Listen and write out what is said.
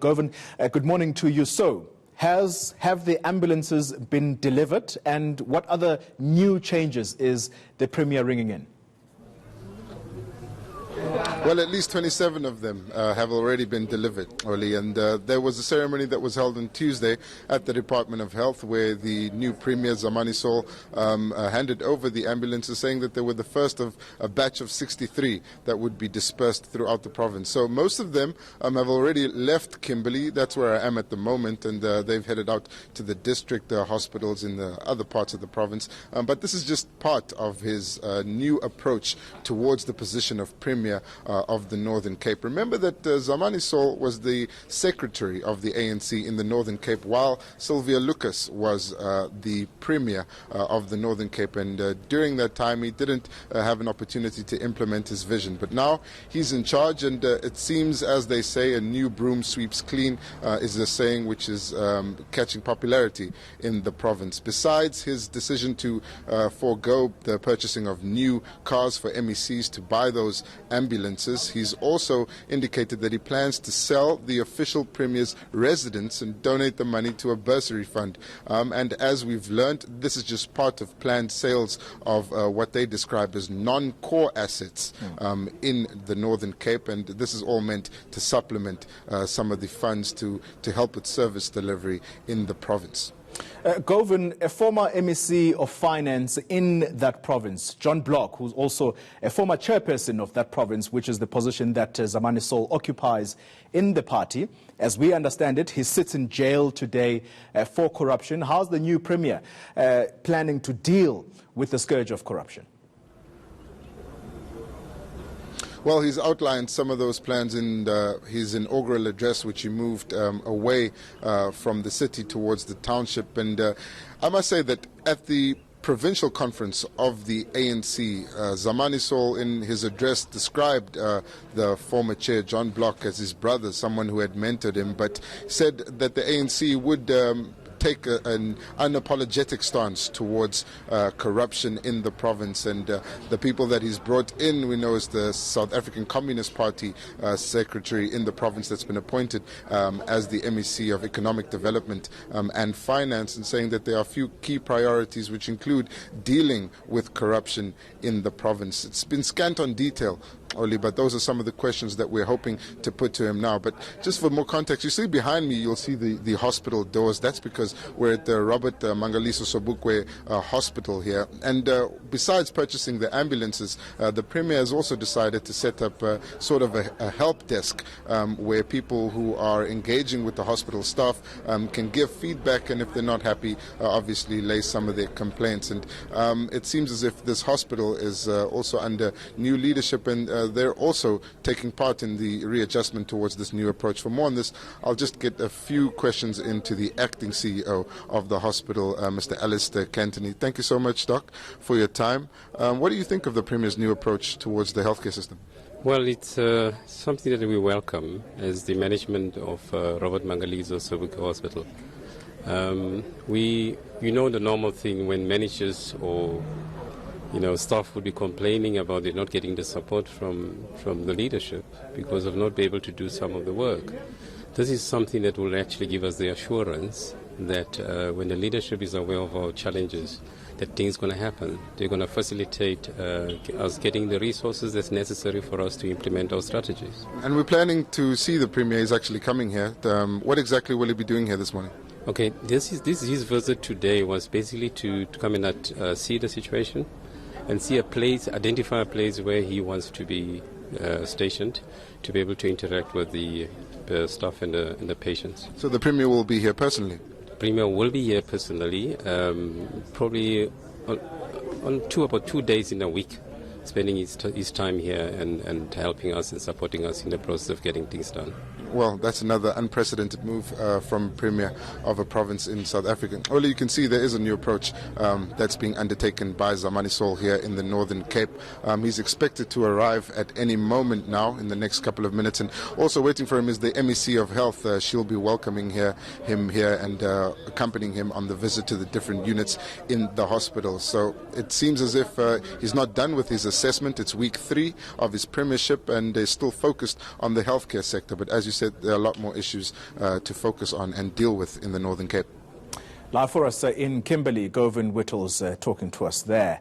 Govan, good morning to you. So, have the ambulances been delivered, and what other new changes is the Premier ringing in? Well, at least 27 of them have already been delivered, Oli, and there was a ceremony that was held on Tuesday at the Department of Health where the new Premier Zamani Saul handed over the ambulances, saying that they were the first of a batch of 63 that would be dispersed throughout the province. So most of them have already left Kimberley. That's where I am at the moment, and they've headed out to the district hospitals in the other parts of the province. But this is just part of his new approach towards the position of Premier of the Northern Cape. Remember that Zamani Saul was the secretary of the ANC in the Northern Cape, while Sylvia Lucas was the Premier of the Northern Cape, and during that time he didn't have an opportunity to implement his vision. But now he's in charge, and it seems, as they say, a new broom sweeps clean is the saying which is catching popularity in the province. Besides his decision to forego the purchasing of new cars for MECs to buy those ambulances, he's also indicated that he plans to sell the official Premier's residence and donate the money to a bursary fund. And as we've learned, this is just part of planned sales of what they describe as non-core assets in the Northern Cape, and this is all meant to supplement some of the funds to help with service delivery in the province. Govan, a former MEC of Finance in that province, John Block, who's also a former chairperson of that province, which is the position that Zamani Saul occupies in the party. As we understand it, he sits in jail today for corruption. How's the new Premier planning to deal with the scourge of corruption? Well, he's outlined some of those plans in his inaugural address, which he moved away from the city towards the township. And I must say that at the provincial conference of the ANC, Zamani Saul in his address described the former chair, John Block, as his brother, someone who had mentored him, but said that the ANC would take an unapologetic stance towards corruption in the province, and the people that he's brought in, we know, is the South African Communist Party secretary in the province that's been appointed as the MEC of Economic Development and Finance, and saying that there are a few key priorities which include dealing with corruption in the province. It's been scant on detail, Oli, but those are some of the questions that we're hoping to put to him now. But just for more context, you see behind me, you'll see the hospital doors. That's because we're at the Robert Mangaliso Sobukwe hospital here. And besides purchasing the ambulances, the Premier has also decided to set up sort of a help desk where people who are engaging with the hospital staff can give feedback, and if they're not happy, obviously lay some of their complaints. And it seems as if this hospital is also under new leadership, and they're also taking part in the readjustment towards this new approach. For more on this, I'll just get a few questions into the acting CEO of the hospital, Mr. Alistair Cantony. Thank you so much, Doc, for your time. What do you think of the Premier's new approach towards the healthcare system? Well, it's something that we welcome as the management of Robert Mangaliso Sobukwe Hospital. You know the normal thing when managers or staff would be complaining about it not getting the support from the leadership because of not being able to do some of the work. This is something that will actually give us the assurance that when the leadership is aware of our challenges, that things are going to happen. They're going to facilitate us getting the resources that's necessary for us to implement our strategies. And we're planning to see the Premier is actually coming here. What exactly will he be doing here this morning? Okay, his visit today was basically to come and see the situation and see identify a place where he wants to be stationed to be able to interact with the staff and the patients. So the Premier will be here personally? The Premier will be here personally, probably on about 2 days in a week, spending his time here and helping us and supporting us in the process of getting things done. Well, that's another unprecedented move from Premier of a province in South Africa. Only you can see there is a new approach that's being undertaken by Zamani Saul here in the Northern Cape. He's expected to arrive at any moment now in the next couple of minutes. And also waiting for him is the MEC of Health. She'll be welcoming him here and accompanying him on the visit to the different units in the hospital. So it seems as if he's not done with his assessment. It's week 3 of his premiership and is still focused on the healthcare sector. But as you said, there are a lot more issues to focus on and deal with in the Northern Cape. Live for us in Kimberley, Govan Whittles talking to us there.